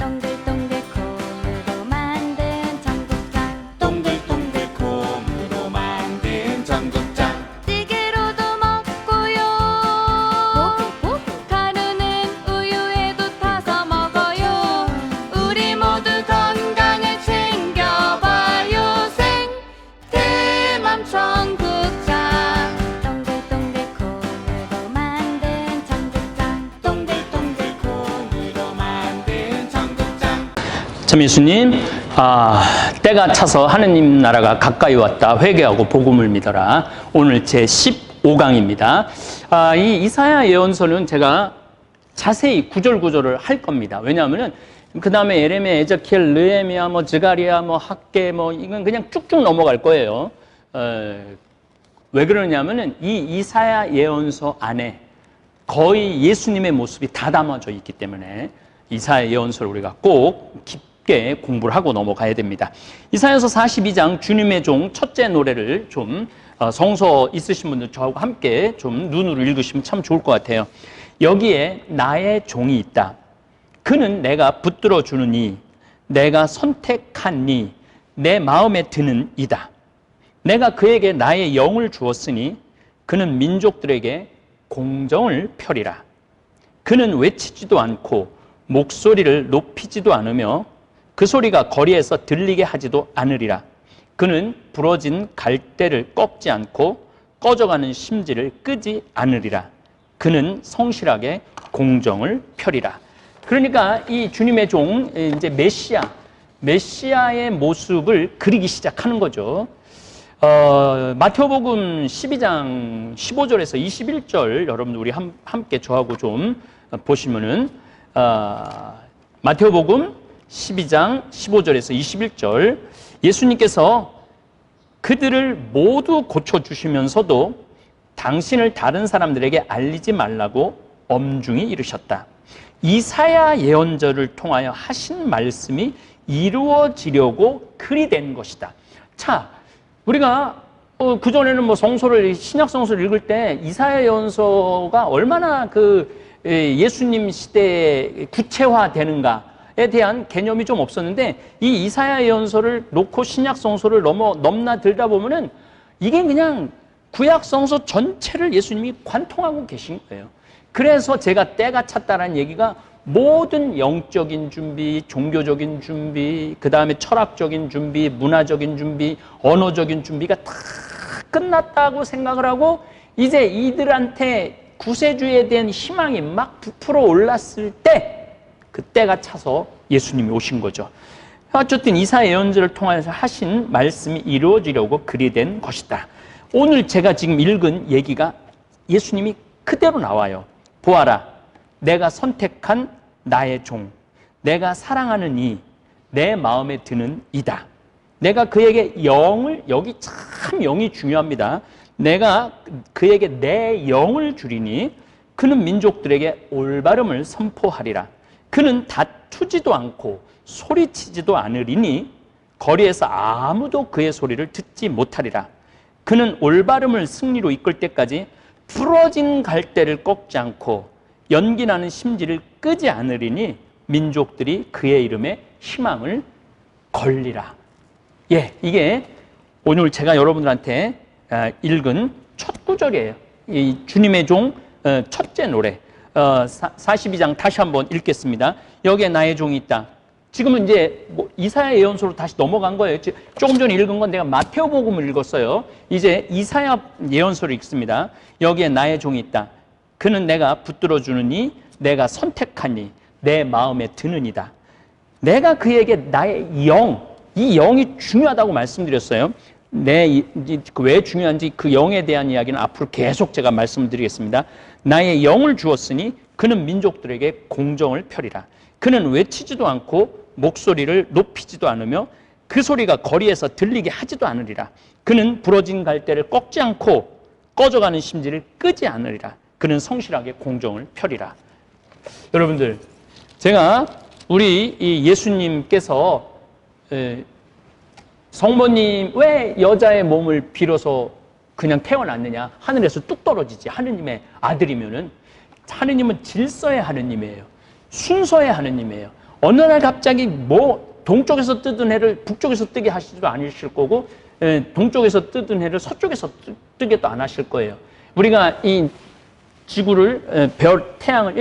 동글동글 콩으로 만든 청국장 동글동글 콩으로 만든 청국장 찌개로도 먹고요 가루는 우유에도 타서 먹어요 우리 모두 건강을 챙겨봐요 생태맘 청국장 동글동글 콩으로 만든 청국장 동글동글 콩으로 만든 청국장 참 예수님, 때가 차서 하느님 나라가 가까이 왔다. 회개하고 복음을 믿어라. 오늘 제 15강입니다. 이 이사야 예언서는 제가 자세히 구절구절을 할 겁니다. 왜냐하면은 그 다음에 예레미야, 에zekiel, 느헤미야, 스가랴, 학개, 이건 그냥 쭉쭉 넘어갈 거예요. 왜 그러냐면은 이 이사야 예언서 안에 거의 예수님의 모습이 다 담아져 있기 때문에 이사야 예언서를 우리가 꼭 깊게 공부를 하고 넘어가야 됩니다. 이사야서 42장 주님의 종 첫째 노래를 좀 성서 있으신 분들 저하고 함께 좀 눈으로 읽으시면 참 좋을 것 같아요. 여기에 나의 종이 있다. 그는 내가 붙들어 주느니 내가 선택하니 내 마음에 드는 이다. 내가 그에게 나의 영을 주었으니 그는 민족들에게 공정을 펴리라. 그는 외치지도 않고 목소리를 높이지도 않으며 그 소리가 거리에서 들리게 하지도 않으리라. 그는 부러진 갈대를 꺾지 않고 꺼져가는 심지를 끄지 않으리라. 그는 성실하게 공정을 펴리라. 그러니까 이 주님의 종, 이제 메시아의 모습을 그리기 시작하는 거죠. 마태복음 12장 15절에서 21절 여러분들 우리 함께 저하고 좀 보시면은 마태복음 12장 15절에서 21절 예수님께서 그들을 모두 고쳐주시면서도 당신을 다른 사람들에게 알리지 말라고 엄중히 이르셨다. 이사야 예언자를 통하여 하신 말씀이 이루어지려고 그리 된 것이다. 자, 우리가 그전에는 성서를 신약 성서를 읽을 때 이사야 예언서가 얼마나 예수님 시대에 구체화되는가에 대한 개념이 좀 없었는데 이 이사야 예언서를 놓고 신약 성서를 넘나들다 보면은 이게 그냥 구약 성서 전체를 예수님이 관통하고 계신 거예요. 그래서 제가 때가 찼다라는 얘기가 모든 영적인 준비, 종교적인 준비, 그 다음에 철학적인 준비, 문화적인 준비, 언어적인 준비가 다 끝났다고 생각을 하고 이제 이들한테 구세주에 대한 희망이 막 부풀어 올랐을 때 그때가 차서 예수님이 오신 거죠. 어쨌든 이사야 예언자를 통해서 하신 말씀이 이루어지려고 그리 된 것이다. 오늘 제가 지금 읽은 얘기가 예수님이 그대로 나와요. 보아라, 내가 선택한 나의 종, 내가 사랑하는 이, 내 마음에 드는 이다. 내가 그에게 영을, 여기 참 영이 중요합니다. 내가 그에게 내 영을 주리니 그는 민족들에게 올바름을 선포하리라. 그는 다투지도 않고 소리치지도 않으리니 거리에서 아무도 그의 소리를 듣지 못하리라. 그는 올바름을 승리로 이끌 때까지 부러진 갈대를 꺾지 않고 연기나는 심지를 끄지 않으리니 민족들이 그의 이름에 희망을 걸리라. 예, 이게 오늘 제가 여러분들한테 읽은 첫 구절이에요. 이 주님의 종 첫째 노래 42장 다시 한번 읽겠습니다. 여기에 나의 종이 있다. 지금은 이제 이사야 예언서로 다시 넘어간 거예요. 조금 전에 읽은 건 내가 마태복음을 읽었어요. 이제 이사야 예언서를 읽습니다. 여기에 나의 종이 있다. 그는 내가 붙들어 주느니 내가 선택하니 내 마음에 드느니다. 내가 그에게 나의 영, 이 영이 중요하다고 말씀드렸어요. 왜 중요한지 그 영에 대한 이야기는 앞으로 계속 제가 말씀드리겠습니다. 나의 영을 주었으니 그는 민족들에게 공정을 펴리라. 그는 외치지도 않고 목소리를 높이지도 않으며 그 소리가 거리에서 들리게 하지도 않으리라. 그는 부러진 갈대를 꺾지 않고 꺼져가는 심지를 끄지 않으리라. 그는 성실하게 공정을 펴리라. 여러분들, 제가 우리 이 예수님께서 성모님 왜 여자의 몸을 빌어서 그냥 태어났느냐? 하늘에서 뚝 떨어지지. 하느님의 아들이면은 하느님은 질서의 하느님이에요. 순서의 하느님이에요. 어느 날 갑자기 뭐 동쪽에서 뜨던 해를 북쪽에서 뜨게 하시지도 않으실 거고, 동쪽에서 뜨던 해를 서쪽에서 뜨게도 안 하실 거예요. 우리가 이 지구를, 태양을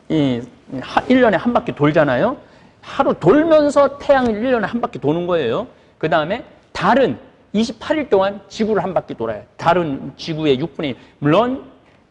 1년에 한 바퀴 돌잖아요. 하루 돌면서 태양을 1년에 한 바퀴 도는 거예요. 그 다음에 달은 28일 동안 지구를 한 바퀴 돌아요. 달은 지구의 6분의 1. 물론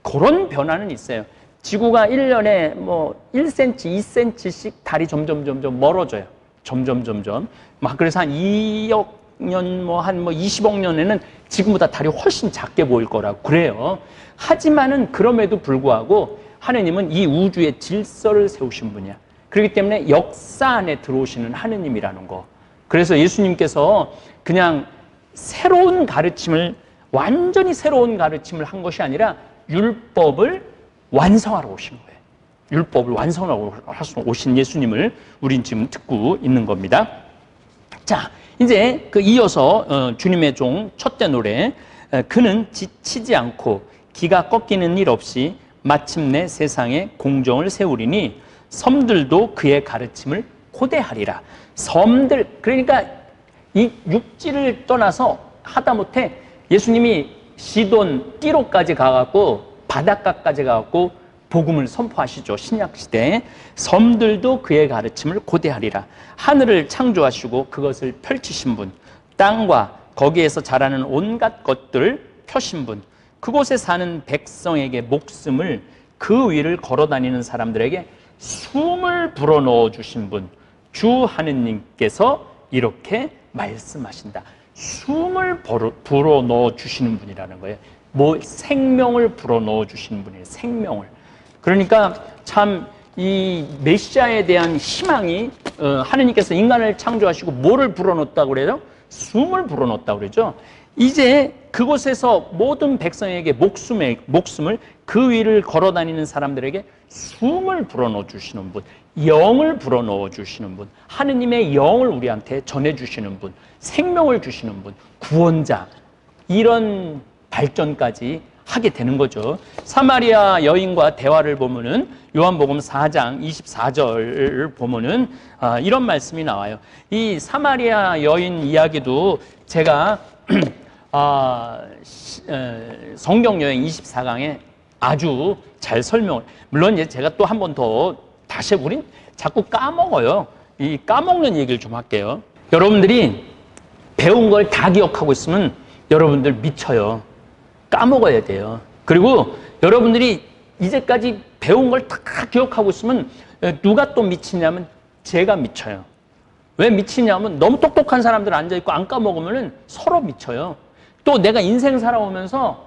그런 변화는 있어요. 지구가 1년에 뭐 1cm, 2cm씩 달이 점점 멀어져요. 점점. 막 그래서 한 2억 년, 한 20억 년에는 지금보다 달이 훨씬 작게 보일 거라고 그래요. 하지만은 그럼에도 불구하고 하느님은 이 우주의 질서를 세우신 분이야. 그렇기 때문에 역사 안에 들어오시는 하느님이라는 거. 그래서 예수님께서 그냥 새로운 가르침을, 완전히 새로운 가르침을 한 것이 아니라 율법을 완성하러 오신 거예요. 율법을 완성하러 오신 예수님을 우린 지금 듣고 있는 겁니다. 자, 이제 이어서 주님의 종 첫째 노래, 그는 지치지 않고 기가 꺾이는 일 없이 마침내 세상에 공정을 세우리니 섬들도 그의 가르침을 고대하리라. 섬들, 그러니까 이 육지를 떠나서 하다못해 예수님이 시돈 띠로까지 가갖고 바닷가까지 가갖고 복음을 선포하시죠. 신약시대에. 섬들도 그의 가르침을 고대하리라. 하늘을 창조하시고 그것을 펼치신 분, 땅과 거기에서 자라는 온갖 것들을 펴신 분, 그곳에 사는 백성에게 목숨을, 그 위를 걸어다니는 사람들에게 숨을 불어넣어 주신 분, 주 하느님께서 이렇게 말씀하신다. 숨을 불어넣어 주시는 분이라는 거예요. 생명을 불어넣어 주시는 분이에요. 생명을. 그러니까 참 이 메시아에 대한 희망이, 하느님께서 인간을 창조하시고 뭐를 불어넣었다고 그래요? 숨을 불어넣었다고 그러죠. 이제 그곳에서 모든 백성에게 목숨을, 그 위를 걸어다니는 사람들에게 숨을 불어넣어 주시는 분, 영을 불어넣어 주시는 분, 하느님의 영을 우리한테 전해주시는 분, 생명을 주시는 분, 구원자, 이런 발전까지 하게 되는 거죠. 사마리아 여인과 대화를 보면은 요한복음 4장 24절을 보면은 이런 말씀이 나와요. 이 사마리아 여인 이야기도 제가 성경 여행 24강에 아주 잘 설명을, 물론 이제 제가 또 한 번 더 다시, 우린 자꾸 까먹어요. 이 까먹는 얘기를 좀 할게요. 여러분들이 배운 걸 다 기억하고 있으면 여러분들 미쳐요. 까먹어야 돼요. 그리고 여러분들이 이제까지 배운 걸 다 기억하고 있으면 누가 또 미치냐면 제가 미쳐요. 왜 미치냐면 너무 똑똑한 사람들 앉아있고 안 까먹으면 서로 미쳐요. 또 내가 인생 살아오면서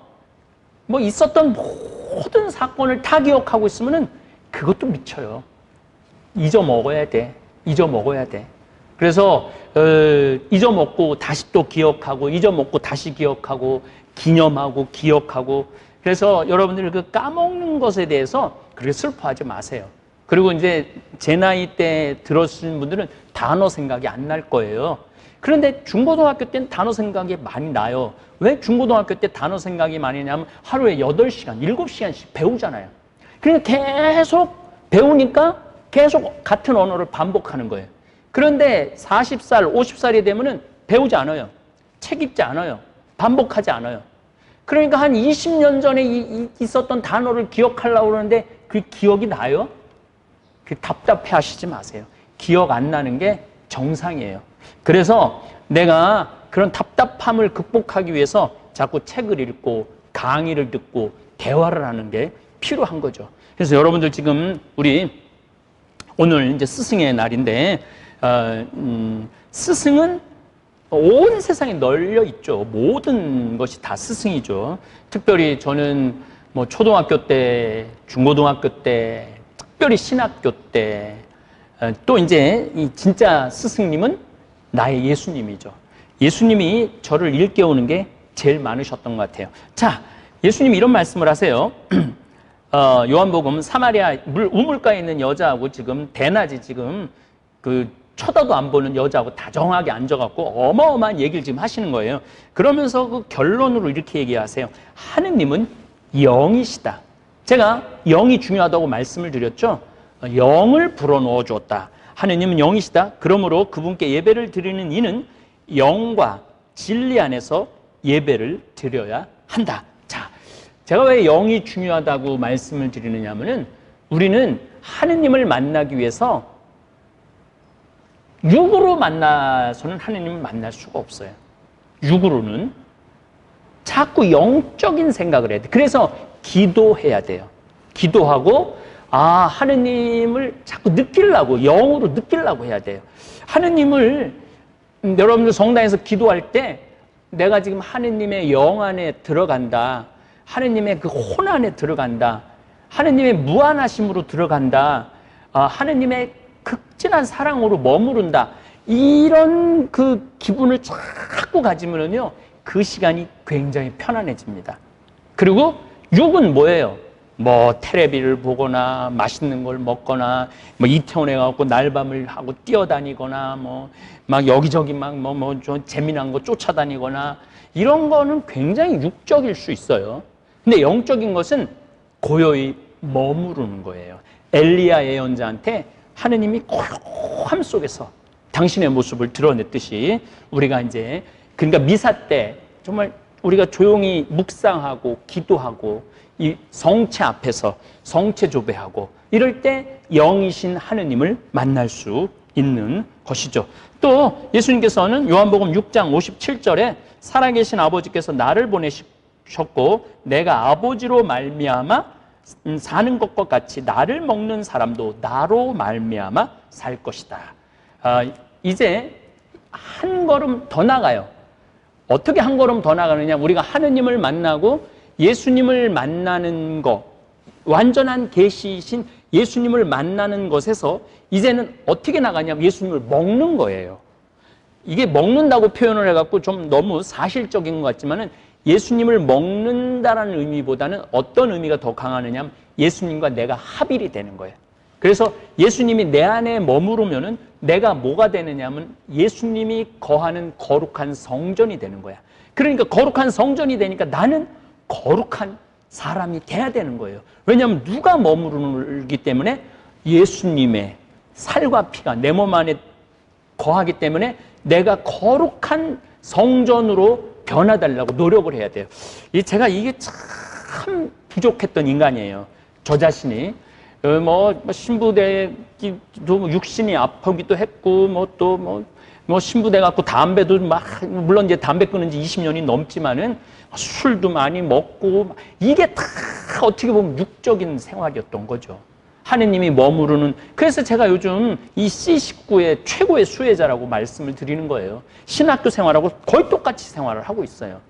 뭐 있었던 모든 사건을 다 기억하고 있으면 그것도 미쳐요. 잊어먹어야 돼. 그래서 잊어먹고 다시 또 기억하고, 잊어먹고 다시 기억하고, 기념하고 기억하고. 그래서 여러분들이 그 까먹는 것에 대해서 그렇게 슬퍼하지 마세요. 그리고 이제 제 나이 때 들었을 분들은 단어 생각이 안 날 거예요. 그런데 중고등학교 때는 단어 생각이 많이 나요. 왜 중고등학교 때 단어 생각이 많이 나냐면 하루에 8시간, 7시간씩 배우잖아요. 그러니까 계속 배우니까 계속 같은 언어를 반복하는 거예요. 그런데 40살, 50살이 되면은 배우지 않아요. 책 읽지 않아요. 반복하지 않아요. 그러니까 한 20년 전에 있었던 단어를 기억하려고 그러는데 그 기억이 나요? 그 답답해 하시지 마세요. 기억 안 나는 게 정상이에요. 그래서 내가 그런 답답함을 극복하기 위해서 자꾸 책을 읽고 강의를 듣고 대화를 하는 게 필요한 거죠. 그래서 여러분들 지금 우리 오늘 이제 스승의 날인데, 스승은 온 세상에 널려 있죠. 모든 것이 다 스승이죠. 특별히 저는 뭐 초등학교 때, 중고등학교 때, 특별히 신학교 때, 또 이제 이 진짜 스승님은 나의 예수님이죠. 예수님이 저를 일깨우는 게 제일 많으셨던 것 같아요. 자, 예수님이 이런 말씀을 하세요. 요한복음 사마리아 우물가에 있는 여자하고 지금 대낮에 지금 쳐다도 안 보는 여자하고 다정하게 앉아갖고 어마어마한 얘기를 지금 하시는 거예요. 그러면서 그 결론으로 이렇게 얘기하세요. 하느님은 영이시다. 제가 영이 중요하다고 말씀을 드렸죠. 영을 불어넣어 주었다. 하느님은 영이시다. 그러므로 그분께 예배를 드리는 이는 영과 진리 안에서 예배를 드려야 한다. 자, 제가 왜 영이 중요하다고 말씀을 드리느냐 하면은 우리는 하느님을 만나기 위해서 육으로 만나서는 하느님을 만날 수가 없어요. 육으로는 자꾸 영적인 생각을 해야 돼. 그래서 기도해야 돼요. 기도하고 하느님을 자꾸 느끼려고, 영으로 느끼려고 해야 돼요. 하느님을 여러분들 성당에서 기도할 때 내가 지금 하느님의 영 안에 들어간다. 하느님의 그 혼 안에 들어간다. 하느님의 무한하심으로 들어간다. 하느님의 극진한 사랑으로 머무른다. 이런 그 기분을 자꾸 가지면은요, 그 시간이 굉장히 편안해집니다. 그리고 육은 뭐예요? 뭐 텔레비를 보거나 맛있는 걸 먹거나 뭐 이태원에 가고 날밤을 하고 뛰어다니거나 뭐 막 여기저기 막 좀 재미난 거 쫓아다니거나 이런 거는 굉장히 육적일 수 있어요. 근데 영적인 것은 고요히 머무르는 거예요. 엘리야 예언자한테 하느님이 고요함 속에서 당신의 모습을 드러냈듯이 우리가 이제 그러니까 미사 때 정말 우리가 조용히 묵상하고 기도하고 이 성체 앞에서 성체 조배하고 이럴 때 영이신 하느님을 만날 수 있는 것이죠. 또 예수님께서는 요한복음 6장 57절에 살아계신 아버지께서 나를 보내셨고 내가 아버지로 말미암아 사는 것과 같이 나를 먹는 사람도 나로 말미암아 살 것이다. 이제 한 걸음 더 나가요. 어떻게 한 걸음 더 나가느냐? 우리가 하느님을 만나고 예수님을 만나는 것, 완전한 계시이신 예수님을 만나는 것에서 이제는 어떻게 나가냐면 예수님을 먹는 거예요. 이게 먹는다고 표현을 해갖고 좀 너무 사실적인 것 같지만은 예수님을 먹는다라는 의미보다는 어떤 의미가 더 강하느냐 하면 예수님과 내가 합일이 되는 거예요. 그래서 예수님이 내 안에 머무르면은 내가 뭐가 되느냐면 예수님이 거하는 거룩한 성전이 되는 거야. 그러니까 거룩한 성전이 되니까 나는 거룩한 사람이 돼야 되는 거예요. 왜냐하면 누가 머무르기 때문에 예수님의 살과 피가 내 몸 안에 거하기 때문에 내가 거룩한 성전으로 변화달라고 노력을 해야 돼요. 제가 이게 참 부족했던 인간이에요. 저 자신이 신부되기도 육신이 아프기도 했고 또 신부돼 갖고 담배도 물론 이제 담배 끊은 지 20년이 넘지만은 술도 많이 먹고 이게 다 어떻게 보면 육적인 생활이었던 거죠. 하느님이 머무르는 그래서 제가 요즘 이 C19의 최고의 수혜자라고 말씀을 드리는 거예요. 신학교 생활하고 거의 똑같이 생활을 하고 있어요.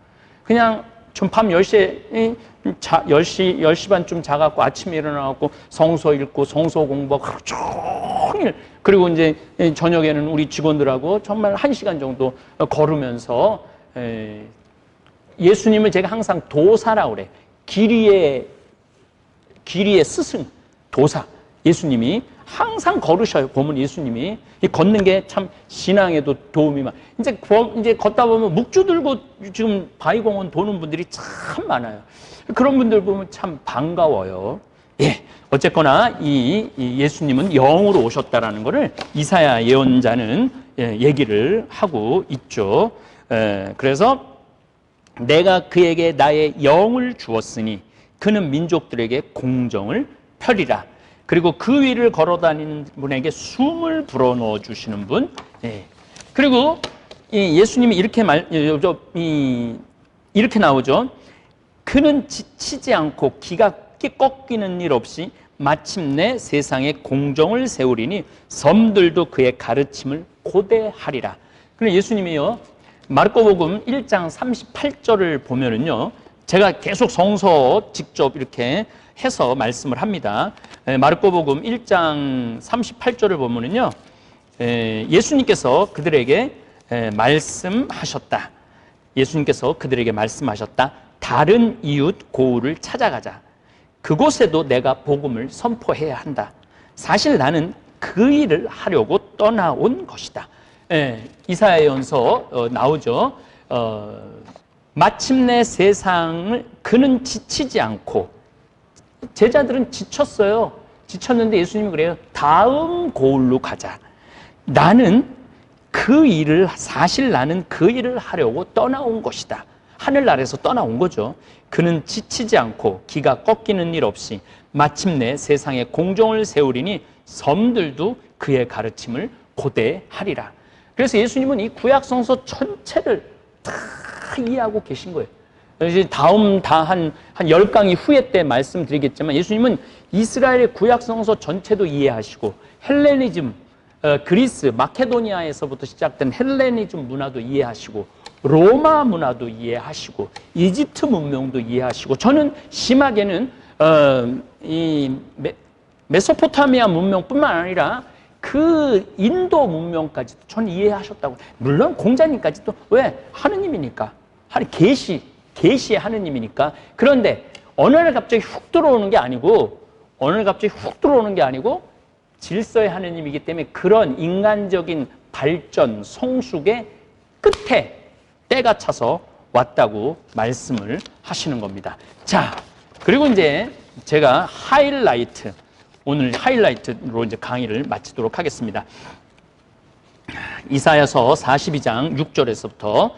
그냥 좀 밤 10시에 10시 반쯤 자갖고 아침에 일어나갖고 성서 읽고 성서 공부하고 하루 종일 그리고 이제 저녁에는 우리 직원들하고 정말 1시간 정도 걸으면서 예수님을 제가 항상 도사라고 그래. 길이의 스승, 도사. 예수님이 항상 걸으셔요. 보면 예수님이 걷는 게 참 신앙에도 도움이 많아. 이제 걷다 보면 묵주 들고 지금 바위공원 도는 분들이 참 많아요. 그런 분들 보면 참 반가워요. 예, 어쨌거나 이 예수님은 영으로 오셨다라는 것을 이사야 예언자는 얘기를 하고 있죠. 그래서 내가 그에게 나의 영을 주었으니 그는 민족들에게 공정을 펴리라. 그리고 그 위를 걸어다니는 분에게 숨을 불어넣어 주시는 분. 그리고 예수님이 이렇게 나오죠. 그는 지치지 않고 기가 꺾이는 일 없이 마침내 세상에 공정을 세우리니 섬들도 그의 가르침을 고대하리라. 그럼 예수님이요. 마르코복음 1장 38절을 보면은요. 제가 계속 성서 직접 이렇게 해서 말씀을 합니다. 마르코복음 1장 38절을 보면은요. 예수님께서 그들에게 말씀하셨다. 예수님께서 그들에게 말씀하셨다. 다른 이웃 고을을 찾아가자. 그곳에도 내가 복음을 선포해야 한다. 사실 나는 그 일을 하려고 떠나온 것이다. 이사야 예언서 나오죠. 마침내 세상을 그는 지치지 않고 제자들은 지쳤어요. 지쳤는데 예수님이 그래요. 다음 고을로 가자. 나는 사실 나는 그 일을 하려고 떠나온 것이다. 하늘나라에서 떠나온 거죠. 그는 지치지 않고 기가 꺾이는 일 없이 마침내 세상에 공정을 세우리니 섬들도 그의 가르침을 고대하리라. 그래서 예수님은 이 구약성서 전체를 다 이해하고 계신 거예요. 이제 다음 한 10강의 후에 때 말씀드리겠지만 예수님은 이스라엘의 구약성서 전체도 이해하시고 헬레니즘, 그리스, 마케도니아에서부터 시작된 헬레니즘 문화도 이해하시고 로마 문화도 이해하시고 이집트 문명도 이해하시고 저는 심하게는 이 메소포타미아 문명뿐만 아니라 그 인도 문명까지도 저는 이해하셨다고. 물론 공자님까지도 왜? 하느님이니까. 계시의 하느님이니까. 그런데 어느 날 갑자기 훅 들어오는 게 아니고 질서의 하느님이기 때문에 그런 인간적인 발전, 성숙의 끝에 때가 차서 왔다고 말씀을 하시는 겁니다. 자, 그리고 이제 제가 오늘 하이라이트로 이제 강의를 마치도록 하겠습니다. 이사야서 42장 6절에서부터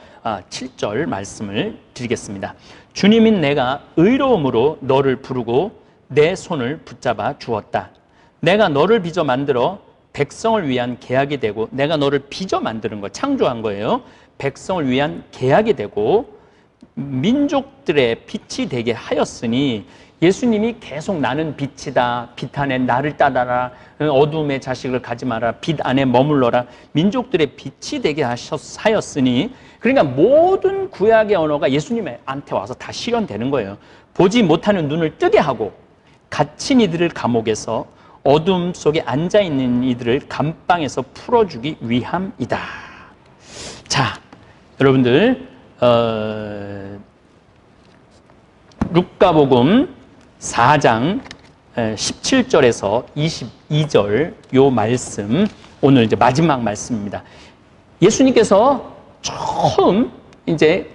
7절 말씀을 드리겠습니다. 주님인 내가 의로움으로 너를 부르고 내 손을 붙잡아 주었다. 내가 너를 빚어 만들어 백성을 위한 계약이 되고, 내가 너를 빚어 만드는 거, 창조한 거예요. 백성을 위한 계약이 되고 민족들의 빛이 되게 하였으니, 예수님이 계속 나는 빛이다, 빛 안에 나를 따라라, 어둠의 자식을 가지 마라, 빛 안에 머물러라, 민족들의 빛이 되게 하였으니, 그러니까 모든 구약의 언어가 예수님한테 와서 다 실현되는 거예요. 보지 못하는 눈을 뜨게 하고 갇힌 이들을 감옥에서, 어둠 속에 앉아있는 이들을 감방에서 풀어주기 위함이다. 자, 여러분들 루카복음 4장 17절에서 22절 요 말씀, 오늘 이제 마지막 말씀입니다. 예수님께서 처음 이제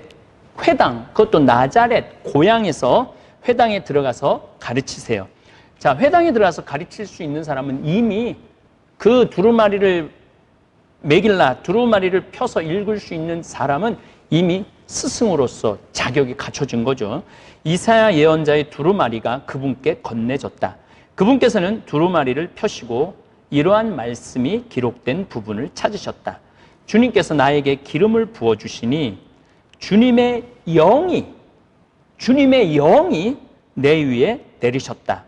회당, 그것도 나자렛 고향에서 회당에 들어가서 가르치세요. 자, 회당에 들어가서 가르칠 수 있는 사람은 이미 그 두루마리를 펴서 읽을 수 있는 사람은 이미 스승으로서 자격이 갖춰진 거죠. 이사야 예언자의 두루마리가 그분께 건네졌다. 그분께서는 두루마리를 펴시고 이러한 말씀이 기록된 부분을 찾으셨다. 주님께서 나에게 기름을 부어주시니 주님의 영이 내 위에 내리셨다.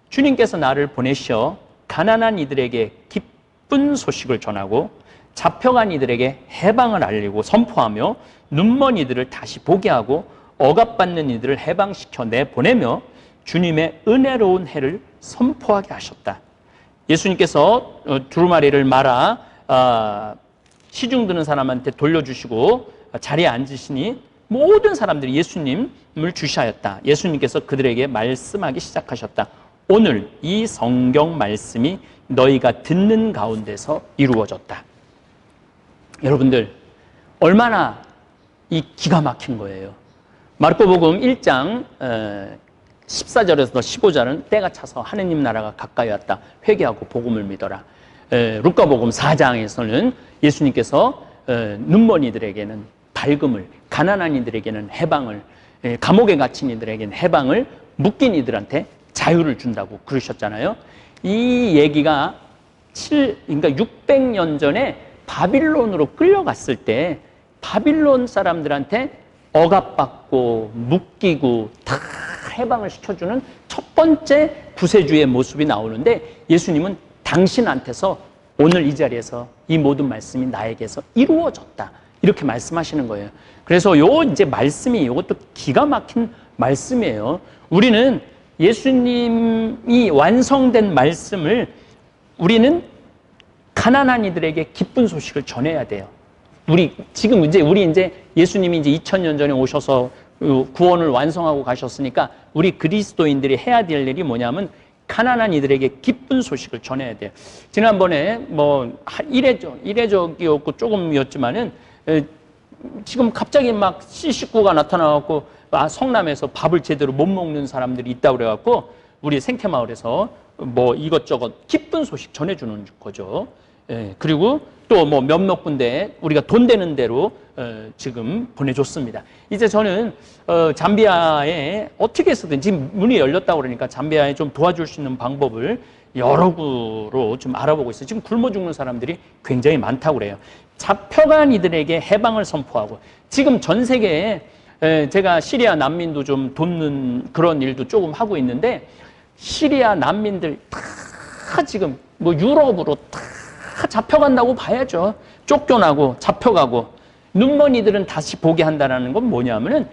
주님께서 나를 보내셔 가난한 이들에게 기쁜 소식을 전하고 잡혀간 이들에게 해방을 알리고 선포하며 눈먼 이들을 다시 보게 하고 억압받는 이들을 해방시켜 내보내며 주님의 은혜로운 해를 선포하게 하셨다. 예수님께서 두루마리를 말아 시중 드는 사람한테 돌려주시고 자리에 앉으시니 모든 사람들이 예수님을 주시하였다. 예수님께서 그들에게 말씀하기 시작하셨다. 오늘 이 성경 말씀이 너희가 듣는 가운데서 이루어졌다. 여러분들, 얼마나 이 기가 막힌 거예요. 마르코복음 1장 14절에서 15절은 때가 차서 하느님 나라가 가까이 왔다. 회개하고 복음을 믿어라. 루카복음 4장에서는 예수님께서 눈먼 이들에게는 밝음을, 가난한 이들에게는 해방을, 감옥에 갇힌 이들에게는 해방을, 묶인 이들한테 자유를 준다고 그러셨잖아요. 이 얘기가 그러니까 600년 전에 바빌론으로 끌려갔을 때 바빌론 사람들한테 억압받고 묶이고 다 해방을 시켜주는 첫 번째 구세주의 모습이 나오는데, 예수님은 당신한테서 오늘 이 자리에서 이 모든 말씀이 나에게서 이루어졌다, 이렇게 말씀하시는 거예요. 그래서 이제 말씀이 이것도 기가 막힌 말씀이에요. 우리는 예수님이 완성된 말씀을, 우리는 가난한 이들에게 기쁜 소식을 전해야 돼요. 우리 이제 예수님이 이제 2000년 전에 오셔서 구원을 완성하고 가셨으니까 우리 그리스도인들이 해야 될 일이 뭐냐면 가난한 이들에게 기쁜 소식을 전해야 돼요. 지난번에 뭐 이례적이었고 조금이었지만은 지금 갑자기 막 식구가 나타나갖고 성남에서 밥을 제대로 못 먹는 사람들이 있다고 그래갖고 우리 생태마을에서 뭐 이것저것 기쁜 소식 전해주는 거죠. 예, 그리고 또 뭐 몇몇 군데 우리가 돈 되는 대로 지금 보내줬습니다. 이제 저는 잠비아에 어떻게 해서든 지금 문이 열렸다고 그러니까 잠비아에 좀 도와줄 수 있는 방법을 여러 구로 좀 알아보고 있어요. 지금 굶어 죽는 사람들이 굉장히 많다고 그래요. 잡혀간 이들에게 해방을 선포하고 지금 전 세계에 제가 시리아 난민도 좀 돕는 그런 일도 조금 하고 있는데 시리아 난민들 다 지금 뭐 유럽으로 다 잡혀간다고 봐야죠. 쫓겨나고 잡혀가고 눈먼 이들은 다시 보게 한다는 건 뭐냐면은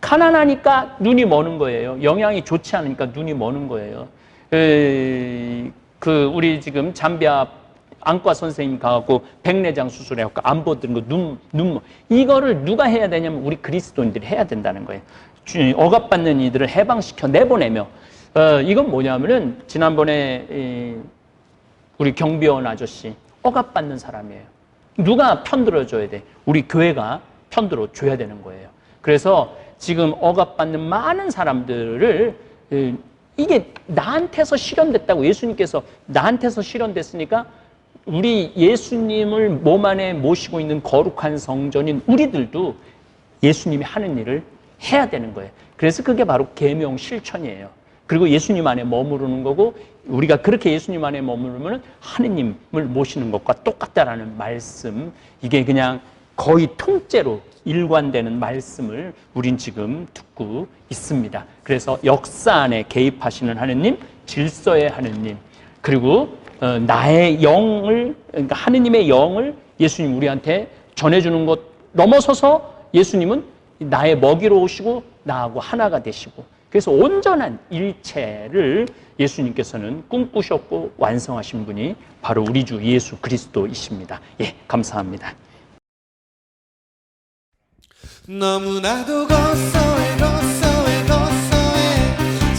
가난하니까 눈이 머는 거예요. 영양이 좋지 않으니까 눈이 머는 거예요. 우리 지금 잠비아 안과 선생님 가갖고 백내장 수술해갖고 안 보던 거 눈 이거를 누가 해야 되냐면 우리 그리스도인들이 해야 된다는 거예요. 억압받는 이들을 해방시켜 내보내며 이건 뭐냐면은 지난번에 우리 경비원 아저씨 억압받는 사람이에요. 누가 편들어줘야 돼? 우리 교회가 편들어줘야 되는 거예요. 그래서 지금 억압받는 많은 사람들을 이게 나한테서 실현됐다고 예수님께서 나한테서 실현됐으니까 우리 예수님을 몸 안에 모시고 있는 거룩한 성전인 우리들도 예수님이 하는 일을 해야 되는 거예요. 그래서 그게 바로 계명 실천이에요. 그리고 예수님 안에 머무르는 거고 우리가 그렇게 예수님 안에 머무르면 하느님을 모시는 것과 똑같다라는 말씀 이게 그냥 거의 통째로 일관되는 말씀을 우린 지금 듣고 있습니다. 그래서 역사 안에 개입하시는 하느님, 질서의 하느님 그리고 나의 영을 그러니까 하느님의 영을 예수님 우리한테 전해주는 것 넘어서서 예수님은 나의 먹이로 오시고 나하고 하나가 되시고 그래서 온전한 일체를 예수님께서는 꿈꾸셨고 완성하신 분이 바로 우리 주 예수 그리스도이십니다. 예, 감사합니다. 너무나도 고소해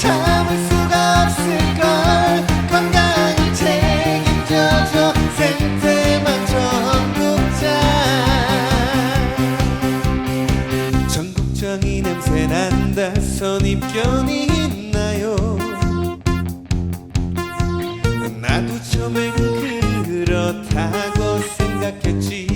참을 수가 없을걸 건강을 책임져줘 생태만 전국장 전국장이 냄새난다 선입견이 있나요 나도 처음엔 그렇다고 생각했지